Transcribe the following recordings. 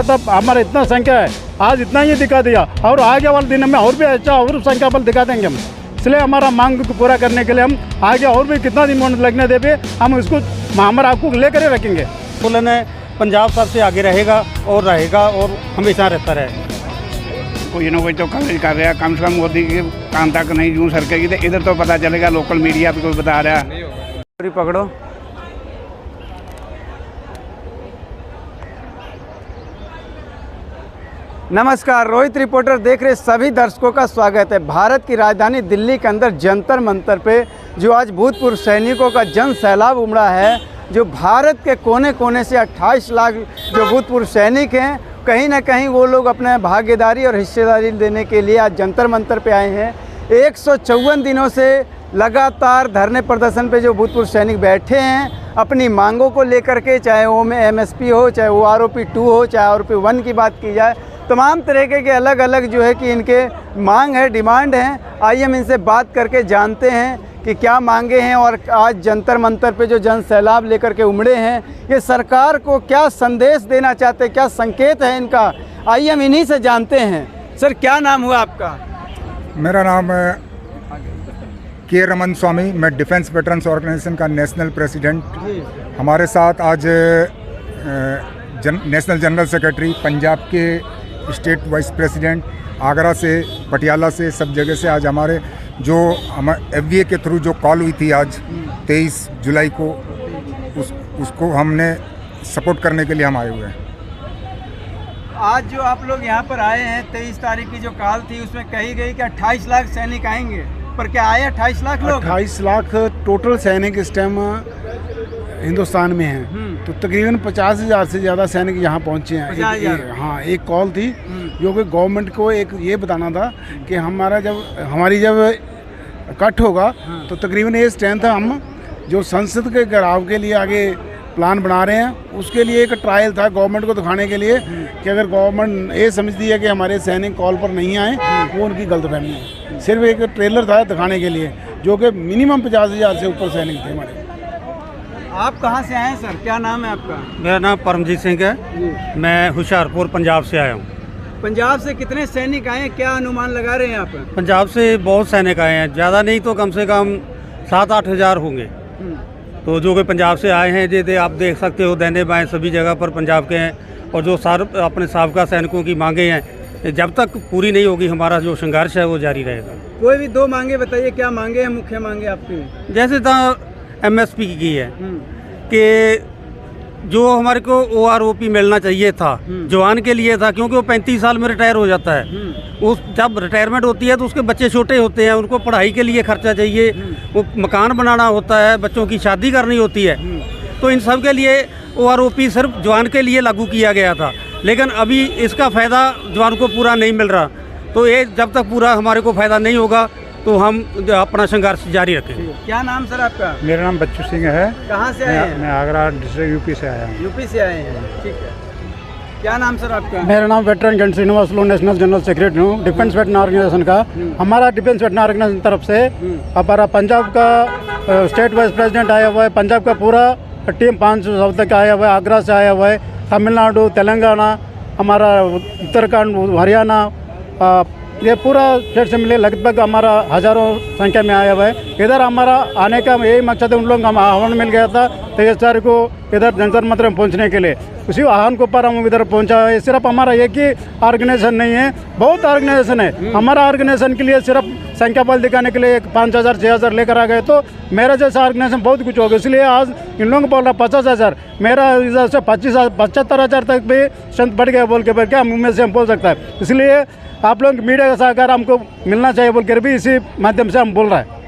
बोला था हमारा इतना संख्या है, आज इतना ही दिखा दिया और आगे वाले दिन में और भी अच्छा और संख्या बल दिखा देंगे हम। इसलिए हमारा मांग को पूरा करने के लिए हम आगे और भी कितना दिन लगने देंगे, हम इसको हमारा आपको लेकर ही रखेंगे। आंदोलन है, पंजाब सबसे आगे रहेगा और हमेशा रहता रहेगा। कोई ना कोई तो कवरेज कर रहा है, कम से कम मोदी के कान तक नहीं यूँ सरकेगी तो इधर तो पता चलेगा, लोकल मीडिया पे कोई बता रहा है। पकड़ो। नमस्कार, रोहित रिपोर्टर देख रहे सभी दर्शकों का स्वागत है। भारत की राजधानी दिल्ली के अंदर जंतर मंतर पे जो आज भूतपूर्व सैनिकों का जन सैलाब उमड़ा है, जो भारत के कोने कोने से 28 लाख जो भूतपूर्व सैनिक हैं, कहीं ना कहीं वो लोग अपने भागीदारी और हिस्सेदारी देने के लिए आज जंतर मंतर पे आए हैं। 154 दिनों से लगातार धरने प्रदर्शन पे जो भूतपूर्व सैनिक बैठे हैं अपनी मांगों को लेकर के, चाहे वो में MSP हो, चाहे वो ROP 2 हो, चाहे ROP 1 की बात की जाए, तमाम तरीके के अलग अलग जो है कि इनके मांग है, डिमांड हैं। आइए हम इनसे बात करके जानते हैं कि क्या मांगे हैं और आज जंतर मंतर पे जो जन सैलाब लेकर के उमड़े हैं, ये सरकार को क्या संदेश देना चाहते हैं, क्या संकेत है इनका। आइए हम इन्हीं से जानते हैं। सर, क्या नाम हुआ आपका? मेरा नाम के रमन स्वामी, मैं डिफेंस वेटरन्स ऑर्गेनाइजेशन का नेशनल प्रेसिडेंट। हमारे साथ आज नेशनल जनरल सेक्रेटरी, पंजाब के स्टेट वाइस प्रेसिडेंट, आगरा से, पटियाला से, सब जगह से आज हमारे जो FBA के थ्रू जो कॉल हुई थी आज 23 जुलाई को, उसको हमने सपोर्ट करने के लिए हम आए हुए हैं। आज जो आप लोग यहाँ पर आए हैं, 23 तारीख की जो कॉल थी उसमें कही गई कि 28 लाख सैनिक आएंगे, पर क्या आए 28 लाख लोग? 28 लाख टोटल सैनिक इस टाइम हिंदुस्तान में हैं, तो तकरीबन 50,000 से ज़्यादा सैनिक यहाँ पहुँचे हैं। हाँ, एक कॉल थी जो कि गवर्नमेंट को एक ये बताना था कि हमारी जब कट होगा तो तकरीबन ये स्ट्रेंथ हम जो संसद के घेराव के लिए आगे प्लान बना रहे हैं, उसके लिए एक ट्रायल था गवर्नमेंट को दिखाने के लिए कि अगर गवर्नमेंट ये समझती है कि हमारे सैनिक कॉल पर नहीं आए, वो उनकी गलतफहमी है। सिर्फ एक ट्रेलर था दिखाने के लिए, जो कि मिनिमम 50,000 से ऊपर सैनिक थे हमारे। आप कहाँ से आए हैं सर, क्या नाम है आपका? मेरा नाम परमजीत सिंह है, मैं होशियारपुर पंजाब से आया हूँ। पंजाब से कितने सैनिक आए हैं, क्या अनुमान लगा रहे हैं आप? पंजाब से बहुत सैनिक आए हैं, ज़्यादा नहीं तो कम से कम 7-8 हज़ार होंगे। तो जो कि पंजाब से आए हैं, जैसे आप देख सकते हो दाहिने बाएं सभी जगह पर पंजाब के हैं। और जो अपने साबका सैनिकों की मांगे हैं, जब तक पूरी नहीं होगी हमारा जो संघर्ष है वो जारी रहेगा। कोई भी 2 मांगे बताइए, क्या मांगे हैं, मुख्य मांगे आपकी? जैसे MSP की है कि जो हमारे को OROP मिलना चाहिए था, जवान के लिए था, क्योंकि वो 35 साल में रिटायर हो जाता है। उस जब रिटायरमेंट होती है तो उसके बच्चे छोटे होते हैं, उनको पढ़ाई के लिए खर्चा चाहिए, वो मकान बनाना होता है, बच्चों की शादी करनी होती है। तो इन सब के लिए OROP सिर्फ जवान के लिए लागू किया गया था, लेकिन अभी इसका फ़ायदा जवान को पूरा नहीं मिल रहा। तो ये जब तक पूरा हमारे को फ़ायदा नहीं होगा तो हम अपना संघर्ष जारी रखेंगे। क्या नाम सर आपका? मेरा नाम बच्चू सिंह है। कहाँ से आए हैं? मैं आगरा डिस्ट्रिक्ट UP से आया हूँ। UP से आए हैं, ठीक है। क्या नाम सर आपका? मेरा नाम वेटरन गण श्रीनिवास लो, नेशनल जनरल सेक्रेटरी हूँ डिफेंस वेटरन ऑर्गेनाइजेशन का। हमारा डिफेंस वेटरन ऑर्गेनाइजेशन तरफ से हमारा पंजाब का स्टेट वाइस प्रेसिडेंट आया हुआ है, पंजाब का पूरा टीम 500 तक आया हुआ है, आगरा से आया हुआ है, तमिलनाडु, तेलंगाना, हमारा उत्तराखंड, हरियाणा, ये पूरा स्टेट से मिले लगभग हमारा हज़ारों संख्या में आया हुआ है। इधर हमारा आने का यही मकसद है, उन लोगों का आह्वान मिल गया था 23 तारीख को इधर जंतर मंतर में पहुंचने के लिए, उसी आह्वान के ऊपर हम इधर पहुंचा है। सिर्फ हमारा एक ही ऑर्गेनाइजेशन नहीं है, बहुत ऑर्गेनाइजेशन है। हमारा ऑर्गेनाइजेशन के लिए सिर्फ संख्या बल दिखाने के लिए 5,000 6,000 लेकर आ गए, तो मेरा जैसा ऑर्गेनाइजेशन बहुत कुछ होगा। इसलिए आज इन लोगों को बोल रहा 50,000, मेरा इधर से 75,000 तक भी स्ट्रेंथ बढ़ गया बोल के, फिर क्या मुँह में से हम बोल सकता है। इसलिए आप लोग मीडिया का सहकार हमको मिलना चाहिए बोल कर भी इसी माध्यम से हम बोल रहे हैं।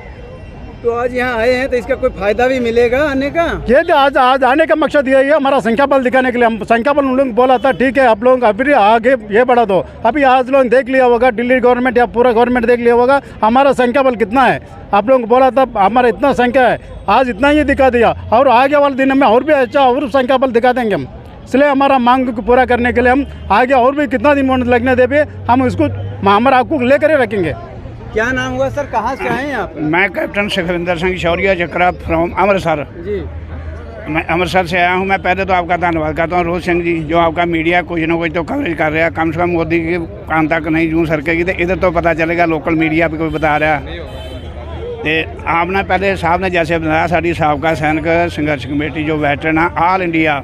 तो आज यहाँ आए हैं तो इसका कोई फायदा भी मिलेगा आने का? ये आज आने का मकसद यही है, हमारा संख्या बल दिखाने के लिए। हम संख्या बल उन लोग बोला था, ठीक है आप लोग अभी आगे ये बढ़ा दो। अभी आज लोग देख लिया होगा, दिल्ली गवर्नमेंट या पूरा गवर्नमेंट देख लिया होगा हमारा संख्या बल कितना है। आप लोगों को बोला था हमारा इतना संख्या है, आज इतना ही दिखा दिया और आगे वाले दिन में और भी अच्छा और संख्या बल दिखा देंगे हम। इसलिए हमारा मांग को पूरा करने के लिए हम आगे और भी कितना दिन लगने देंगे, हम इसको हमारा आपको लेकर ही रखेंगे। क्या नाम हुआ सर, कहाँ से आए हैं आप? मैं कैप्टन सुखविंदर सिंह शौर्य चक्रा फ्रॉम अमृतसर। जी, मैं अमृतसर से आया हूँ। मैं पहले तो आपका धन्यवाद करता हूँ रोज सिंह जी, जो आपका मीडिया कुछ ना कुछ तो कवरेज कर रहा है। कम से कम मोदी के कान तक नहीं जूं सरकेगी तो इधर तो पता चलेगा, लोकल मीडिया भी कोई बता रहा तो आपने पहले साहब ने जैसे बताया साड़ी साबका सैनिक संघर्ष कमेटी जो वेटरन है ऑल इंडिया,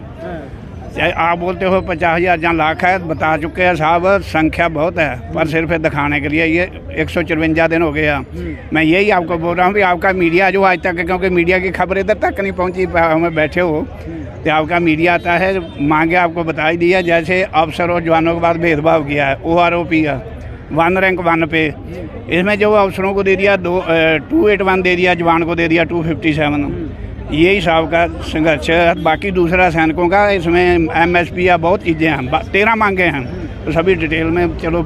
चाहे आप बोलते हो 50,000 या लाख है, बता चुके हैं साहब, संख्या बहुत है पर सिर्फ दिखाने के लिए ये 154 दिन हो गया। मैं यही आपको बोल रहा हूँ कि आपका मीडिया जो आज तक, क्योंकि मीडिया की खबर इधर तक नहीं पहुँची, हमें बैठे हो तो आपका मीडिया आता है, मांगे आपको बता ही दिया। जैसे अफसर और जवानों के बाद भेदभाव किया है, OROP है 1 रैंक 1 पे, इसमें जो अफसरों को दे दिया 281 दे दिया, जवान को दे दिया 257। यही हिसाब का संघर्ष है। बाकी दूसरा सैनिकों का इसमें MSP या बहुत चीज़ें हैं, 13 मांगे हैं, तो सभी डिटेल में चलो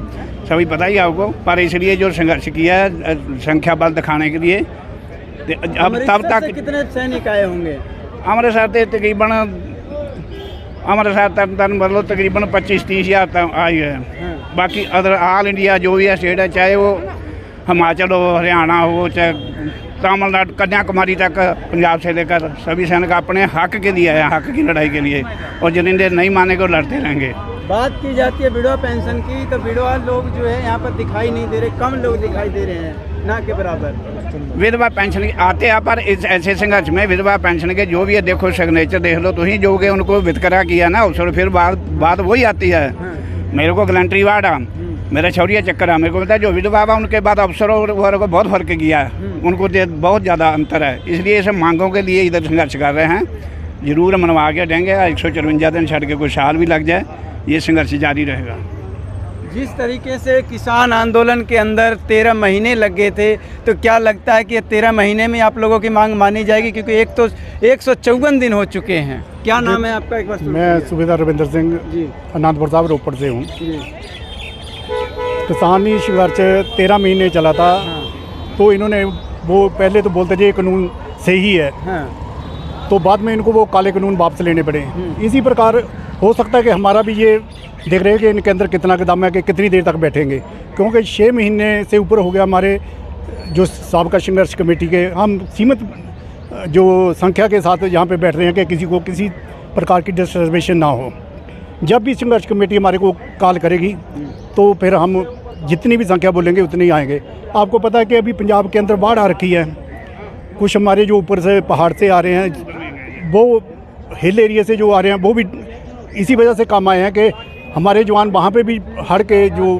सभी पता ही आपको, पर इसलिए जो संघर्ष किया है संख्या बल दिखाने के लिए। अब तब तक कितने सैनिक आए होंगे? अमृतसर से तकरीबन अमृतसर तक मतलब तकरीबन 25-30 हज़ार तक आई है। बाकी अदर ऑल इंडिया जो भी है स्टेट है, चाहे वो हिमाचल हो, हरियाणा हो, चाहे तमिलनाडु, कन्याकुमारी तक, पंजाब से लेकर सभी सैनिक अपने हक के लिए है, हक की लड़ाई के लिए, और जिन देर नहीं मानेंगे वो लड़ते रहेंगे। बात की जाती है विधवा पेंशन की, तो विधवा लोग जो है यहाँ पर दिखाई नहीं दे रहे, कम लोग दिखाई दे रहे हैं, ना के बराबर। विधवा पेंशन आते हैं, पर इस ऐसे संघर्ष में विधवा पेंशन के जो भी है, देखो सिग्नेचर देख लो, तो ही जो के उनको वितकरा किया ना अवसर, फिर बात वही आती है। मेरे को गलंट्री वार्ड है, मेरा छौरिया चक्कर है, मेरे को पता है जो विधवा है उनके बाद अफसरों को बहुत फर्क किया है, उनको बहुत ज़्यादा अंतर है। इसलिए सब मांगों के लिए इधर संघर्ष कर रहे हैं, ज़रूर मनवा के देंगे। 154 दिन छड़ के कोई साल भी लग जाए, ये संघर्ष जारी रहेगा। जिस तरीके से किसान आंदोलन के अंदर 13 महीने लग गए थे, तो क्या लगता है कि 13 महीने में आप लोगों की मांग मानी जाएगी? क्योंकि एक तो 154 दिन हो चुके हैं। क्या नाम है आपका? एक बार मैं सूबेदार रविंदर सिंह जी, अनंतपुर साहब रोपड़ से हूँ। जी। किसानी संघर्ष 13 महीने चला था। तो इन्होंने वो पहले तो बोलते थे ये कानून सही है, तो बाद में इनको वो काले कानून वापस लेने पड़े। इसी प्रकार हो सकता है कि हमारा भी ये देख रहे हैं कि इनके अंदर कितना कदम है कि कितनी देर तक बैठेंगे, क्योंकि 6 महीने से ऊपर हो गया हमारे जो साबका संघर्ष कमेटी के, हम सीमित जो संख्या के साथ यहाँ पे बैठ रहे हैं कि किसी को किसी प्रकार की डिस्टर्बेशन ना हो। जब भी संघर्ष कमेटी हमारे को कॉल करेगी तो फिर हम जितनी भी संख्या बोलेंगे उतनी ही आएंगे। आपको पता है कि अभी पंजाब के अंदर बाढ़ आ रखी है, कुछ हमारे जो ऊपर से पहाड़ से आ रहे हैं, वो हिल एरिया से जो आ रहे हैं, वो भी इसी वजह से काम आए हैं कि हमारे जवान वहाँ पे भी हड़ के जो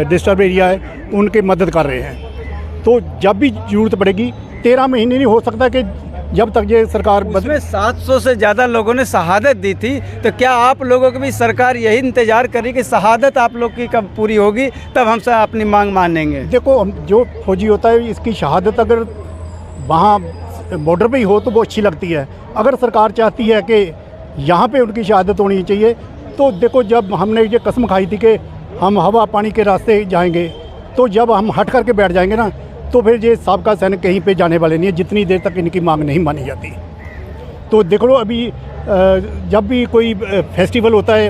डिस्टर्ब एरिया है उनकी मदद कर रहे हैं। तो जब भी ज़रूरत पड़ेगी, 13 महीने नहीं हो सकता कि जब तक ये सरकार उसमें 700 से ज़्यादा लोगों ने शहादत दी थी, तो क्या आप लोगों की भी सरकार यही इंतज़ार करी कि शहादत आप लोग की कब पूरी होगी तब हमसे अपनी मांग मानेंगे? देखो, हम जो फौजी होता है इसकी शहादत अगर वहाँ बॉर्डर पे ही हो तो वो अच्छी लगती है। अगर सरकार चाहती है कि यहाँ पे उनकी शहादत होनी चाहिए, तो देखो जब हमने ये कसम खाई थी कि हम हवा पानी के रास्ते जाएंगे, तो जब हम हट करके बैठ जाएंगे ना, तो फिर ये साबका सैनिक कहीं पे जाने वाले नहीं है जितनी देर तक इनकी मांग नहीं मानी जाती। तो देख लो, अभी जब भी कोई फेस्टिवल होता है,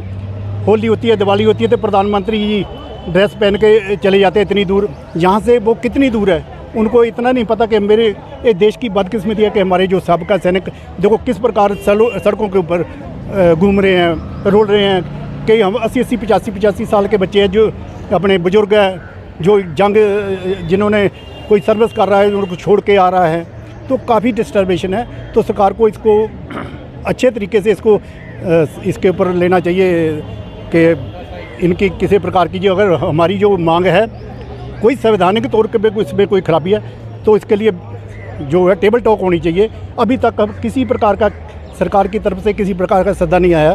होली होती है, दिवाली होती है, तो प्रधानमंत्री जी ड्रेस पहन के चले जाते हैं इतनी दूर। यहाँ से वो कितनी दूर है, उनको इतना नहीं पता कि मेरे ये देश की बदकिस्मती है कि हमारे जो साबका सैनिक देखो किस प्रकार सड़कों के ऊपर घूम रहे हैं, रोल रहे हैं। कई हम 80-80, 85-85 साल के बच्चे हैं जो अपने बुजुर्ग हैं, जो जंग जिन्होंने कोई सर्विस कर रहा है उनको छोड़ के आ रहा है, तो काफ़ी डिस्टर्बेशन है। तो सरकार को इसको अच्छे तरीके से इसके ऊपर लेना चाहिए कि इनकी किसी प्रकार की जो अगर हमारी जो मांग है कोई संवैधानिक तौर पे इसमें कोई खराबी है तो इसके लिए जो है टेबल टॉक होनी चाहिए। अभी तक अब किसी प्रकार का सरकार की तरफ से किसी प्रकार का सद्दा नहीं आया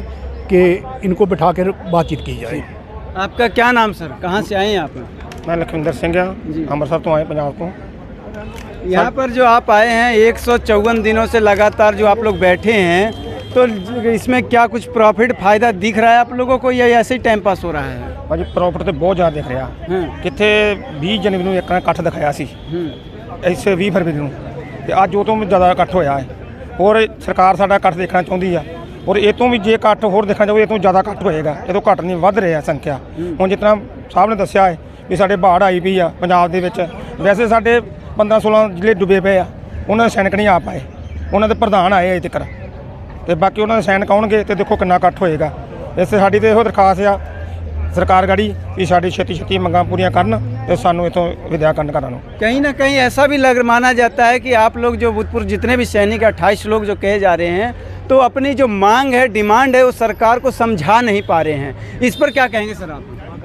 कि इनको बिठा कर बातचीत की जाए। आपका क्या नाम सर, कहाँ से आए हैं आप? मैं लखविंदर सिंह हाँ, अमृतसर तो आए, पंजाब तो। यहाँ पर जो आप आए हैं 154 दिनों से लगातार जो आप लोग बैठे हैं, तो इसमें क्या कुछ प्रॉफिट फ़ायदा दिख रहा है आप लोगों को या ऐसे ही टाइम पास हो रहा है? भाजी प्रॉफिट तो बहुत ज़्यादा दिख रहा। कितने 20 जनवरी ਨੂੰ ਇੱਕ ਇਕੱਠ ਦਿਖਾਇਆ ਸੀ, ਇਸੇ 20 ਫਰਵਰੀ ਨੂੰ, ਤੇ ਅੱਜ ਉਹ ਤੋਂ ਵੀ ਜ਼ਿਆਦਾ ਇਕੱਠ ਹੋਇਆ ਹੈ। ਹੋਰ ਸਰਕਾਰ ਸਾਡਾ ਇਕੱਠ ਦੇਖਣਾ ਚਾਹੁੰਦੀ ਆ, ਔਰ ਇਹ ਤੋਂ ਵੀ ਜੇ ਇਕੱਠ ਹੋਰ ਦੇਖਣਾ ਚਾਹੋ ਇਹ ਤੋਂ ਜ਼ਿਆਦਾ ਇਕੱਠ ਹੋਏਗਾ, ਇਹ ਤੋਂ ਘੱਟ ਨਹੀਂ ਵੱਧ ਰਿਹਾ ਸੰਖਿਆ। ਹੁਣ ਜਿਤਨਾ ਸਾਹਿਬ ਨੇ ਦੱਸਿਆ ਹੈ ਵੀ ਸਾਡੇ ਬਾੜ ਆਈ ਪਈ ਆ ਪੰਜਾਬ ਦੇ ਵਿੱਚ, ਵੈਸੇ ਸਾਡੇ 15-16 ਜ਼ਿਲ੍ਹੇ ਡੁੱਬੇ ਪਏ ਆ, ਉਹਨਾਂ ਦੇ ਸੈਨਿਕ ਨਹੀਂ ਆ ਪਾਏ, ਉਹਨਾਂ ਦੇ ਪ੍ਰਧਾਨ ਆਏ ਅਜੇ ਤੱਕ। ਤੇ ਬਾਕੀ ਉਹਨਾਂ ਦੇ ਸਾਈਨ ਕਾਉਣਗੇ ਤੇ ਦੇਖੋ ਕਿੰਨਾ ਇਕੱਠ ਹੋਏਗਾ। ਇਸੇ ਸਾਡੀ ਤੇ ਇਹੋ ਦਰਖਾਸਤ ਆ सरकार गाड़ी भी साड़ी छेती छेती मंगा पूरियां करन तो सानू इतों विद्या करन। कहीं ना कहीं ऐसा भी माना जाता है कि आप लोग जो भूतपूर्व जितने भी सैनिक 28 लोग जो कहे जा रहे हैं तो अपनी जो मांग है, डिमांड है, वो सरकार को समझा नहीं पा रहे हैं। इस पर क्या कहेंगे सर आप?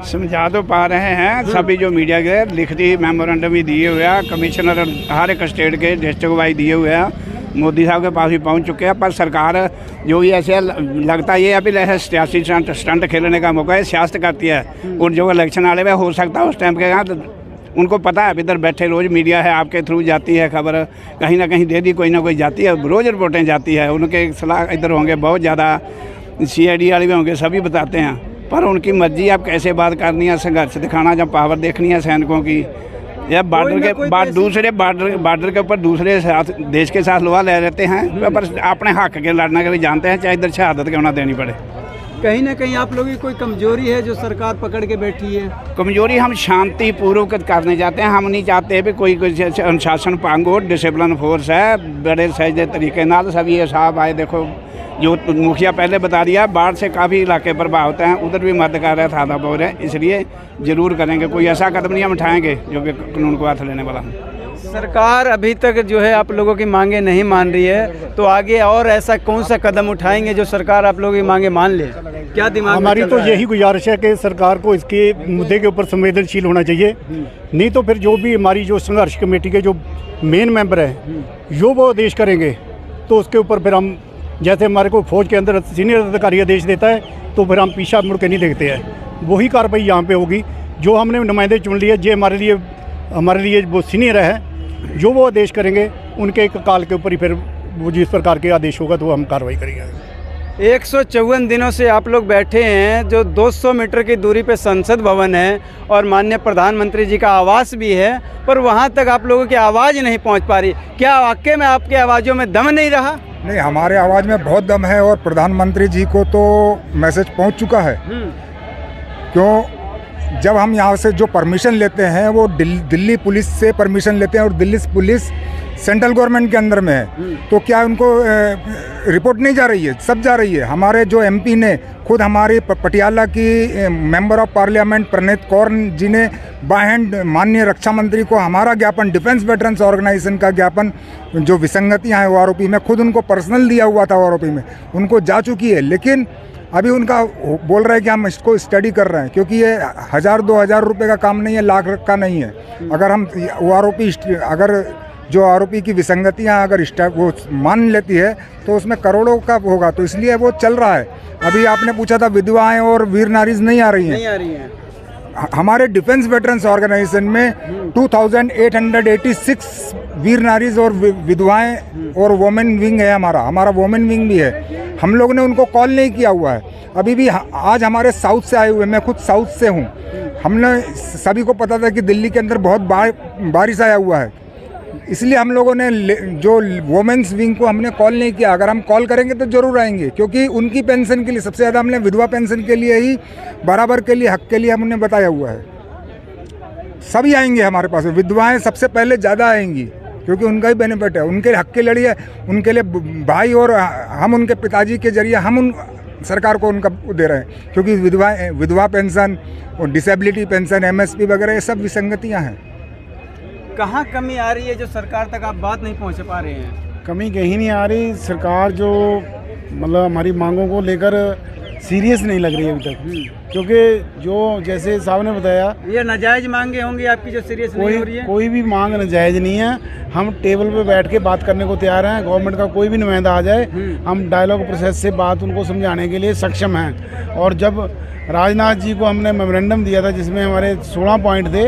समझा तो पा रहे हैं, सभी जो मीडिया के लिखती मेमोरेंडम भी दिए हुए हैं, कमिश्नर हर एक स्टेट के डिस्ट्रिक्ट वाइज दिए हुए हैं, मोदी साहब के पास भी पहुंच चुके हैं। पर सरकार जो भी ऐसे लगता ये है अभी सियासी स्टंट खेलने का मौका है, सियासत करती है। और जो इलेक्शन वाले में हो सकता है उस टाइम के यहाँ तो उनको पता है इधर बैठे रोज़ मीडिया है आपके थ्रू जाती है खबर, कहीं ना कहीं दे दी कोई ना कोई जाती है, रोज़ रिपोर्टें जाती है। उनके सलाह इधर होंगे बहुत ज़्यादा, CID वाले भी होंगे, सभी बताते हैं। पर उनकी मर्जी आप कैसे बात करनी है, संघर्ष दिखाना, जब पावर देखनी है सैनिकों की, या बॉर्डर के दूसरे बॉर्डर के ऊपर दूसरे साथ देश के साथ लोहा ले लेते हैं, पर अपने हक के लड़ना के भी जानते हैं, चाहे इधर शहादत क्यों ना देनी पड़े। कहीं ना कहीं आप लोगों की कोई कमजोरी है जो सरकार पकड़ के बैठी है? कमजोरी हम शांति पूर्वक करने चाहते हैं, हम नहीं चाहते भी कोई अनुशासन भंग हो। डिसिप्लिन फोर्स है, बड़े सहजे तरीके नाल सब ये साहब आए। देखो जो मुखिया पहले बता दिया, बाढ़ से काफ़ी इलाके प्रभावित हैं, उधर भी मदद कर रहे हैं, थाना बोल रहे हैं, इसलिए ज़रूर करेंगे। कोई ऐसा कदम नहीं हम उठाएंगे जो कि कानून को हाथ लेने वाला है। सरकार अभी तक जो है आप लोगों की मांगे नहीं मान रही है, तो आगे और ऐसा कौन सा कदम उठाएंगे जो सरकार आप लोगों की मांगे मान ले? क्या दिमाग हमारी तो यही गुजारिश है कि सरकार को इसके मुद्दे के ऊपर संवेदनशील होना चाहिए। नहीं तो फिर जो भी हमारी जो संघर्ष कमेटी के जो मेन मेंबर हैं जो वो आदेश करेंगे तो उसके ऊपर फिर हम, जैसे हमारे को फौज के अंदर सीनियर अधिकारी आदेश देता है तो फिर हम पीछा मुड़ के नहीं देखते हैं, वही कार्रवाई यहाँ पे होगी। जो हमने नुमाइंदे चुन लिए, जो हमारे लिए वो सीनियर है, जो वो आदेश करेंगे उनके एक काल के ऊपर ही फिर वो जिस प्रकार के आदेश होगा तो हम कार्रवाई करेंगे। 154 दिनों से आप लोग बैठे हैं, जो 200 मीटर की दूरी पे संसद भवन है और माननीय प्रधानमंत्री जी का आवास भी है, पर वहाँ तक आप लोगों की आवाज़ नहीं पहुँच पा रही। क्या वाकई में आपके आवाज़ों में दम नहीं रहा? नहीं, हमारे आवाज़ में बहुत दम है और प्रधानमंत्री जी को तो मैसेज पहुंच चुका है। क्यों, जब हम यहाँ से जो परमिशन लेते हैं वो दिल्ली पुलिस से परमिशन लेते हैं और दिल्ली पुलिस सेंट्रल गवर्नमेंट के अंदर में है, तो क्या उनको रिपोर्ट नहीं जा रही है? सब जा रही है। हमारे जो MP ने खुद हमारी पटियाला की मेंबर ऑफ पार्लियामेंट प्रणीत कौर जी ने बाहैंड माननीय रक्षा मंत्री को हमारा ज्ञापन, डिफेंस वेटरन्स ऑर्गेनाइजेशन का ज्ञापन, जो विसंगतियाँ हैं OROP में, खुद उनको पर्सनल दिया हुआ था OROP में, उनको जा चुकी है। लेकिन अभी उनका बोल रहे हैं कि हम इसको स्टडी कर रहे हैं, क्योंकि ये 1000-2000 रुपये का काम नहीं है, लाख का नहीं है। अगर हम OROP अगर जो आरोपी की विसंगतियां अगर वो मान लेती है तो उसमें करोड़ों का होगा, तो इसलिए वो चल रहा है। अभी आपने पूछा था विधवाएं और वीर नारीज नहीं आ रही हैं। हमारे डिफेंस वेटरन्स ऑर्गेनाइजेशन में 2886 वीर नारीज और विधवाएं और वोमेन विंग है। हमारा वोमेन विंग भी है। हम लोग ने उनको कॉल नहीं किया हुआ है अभी भी। आज हमारे साउथ से आए हुए, मैं खुद साउथ से हूँ। हमने सभी को पता था कि दिल्ली के अंदर बहुत बारिश आया हुआ है, इसलिए हम लोगों ने जो वोमेन्स विंग को हमने कॉल नहीं किया। अगर हम कॉल करेंगे तो ज़रूर आएंगे, क्योंकि उनकी पेंशन के लिए सबसे ज़्यादा हमने विधवा पेंशन के लिए ही, बराबर के लिए, हक के लिए हमने बताया हुआ है। सभी आएंगे हमारे पास, विधवाएं सबसे पहले ज़्यादा आएंगी, क्योंकि उनका ही बेनिफिट है, उनके हक के लिए, उनके लिए भाई और हम उनके पिताजी के जरिए हम उन सरकार को उनका दे रहे हैं, क्योंकि विधवा पेंशन और डिसेबिलिटी पेंशन, MSP वगैरह ये सब विसंगतियाँ हैं। कहाँ कमी आ रही है जो सरकार तक आप बात नहीं पहुँच पा रहे हैं? कमी कहीं नहीं आ रही। सरकार जो मतलब हमारी मांगों को लेकर सीरियस नहीं लग रही है अभी तक, क्योंकि जो जैसे साहब ने बताया, ये नाजायज़ मांगे होंगी आपकी जो सीरियस नहीं हो रही है। कोई भी मांग नाजायज़ नहीं है। हम टेबल पे बैठ के बात करने को तैयार हैं। गवर्नमेंट का कोई भी नुमाइंदा आ जाए, हम डायलॉग प्रोसेस से बात उनको समझाने के लिए सक्षम हैं। और जब राजनाथ जी को हमने मेमोरेंडम दिया था जिसमें हमारे 16 पॉइंट थे,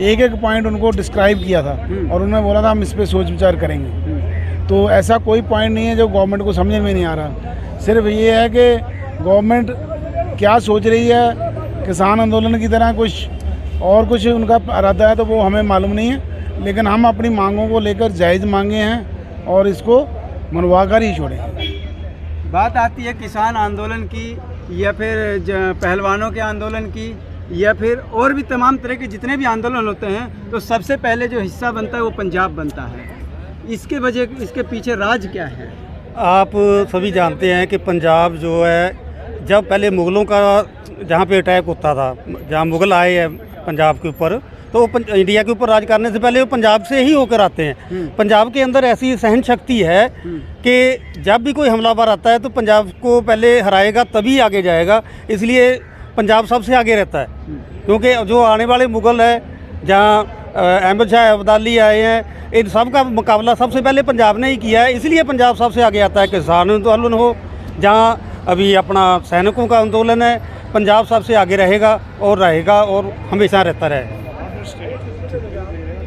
एक एक पॉइंट उनको डिस्क्राइब किया था और उन्होंने बोला था हम इस पर सोच विचार करेंगे। तो ऐसा कोई पॉइंट नहीं है जो गवर्नमेंट को समझ में नहीं आ रहा। सिर्फ ये है कि गवर्नमेंट क्या सोच रही है, किसान आंदोलन की तरह कुछ उनका इरादा है तो वो हमें मालूम नहीं है। लेकिन हम अपनी मांगों को लेकर जायज़ मांगे हैं और इसको मनवा कर ही छोड़ेंगे। बात आती है किसान आंदोलन की, या फिर पहलवानों के आंदोलन की, या फिर और भी तमाम तरह के जितने भी आंदोलन होते हैं, तो सबसे पहले जो हिस्सा बनता है वो पंजाब बनता है। इसके पीछे राज क्या है? आप सभी जानते हैं कि पंजाब जो है, जब पहले मुग़लों का जहाँ पे अटैक होता था, जहाँ मुग़ल आए हैं पंजाब के ऊपर, तो वो इंडिया के ऊपर राज करने से पहले वो पंजाब से ही होकर आते हैं। पंजाब के अंदर ऐसी सहन शक्ति है कि जब भी कोई हमलावर आता है तो पंजाब को पहले हराएगा तभी आगे जाएगा, इसलिए पंजाब सबसे आगे रहता है। क्योंकि जो आने वाले मुग़ल है, जहाँ अहमद शाह अब्दाली आए हैं, इन सब का मुकाबला सबसे पहले पंजाब ने ही किया है, इसलिए पंजाब सबसे आगे आता है। किसान आंदोलन हो, जहाँ अभी अपना सैनिकों का आंदोलन है, पंजाब सबसे आगे रहेगा और हमेशा रहता रहे।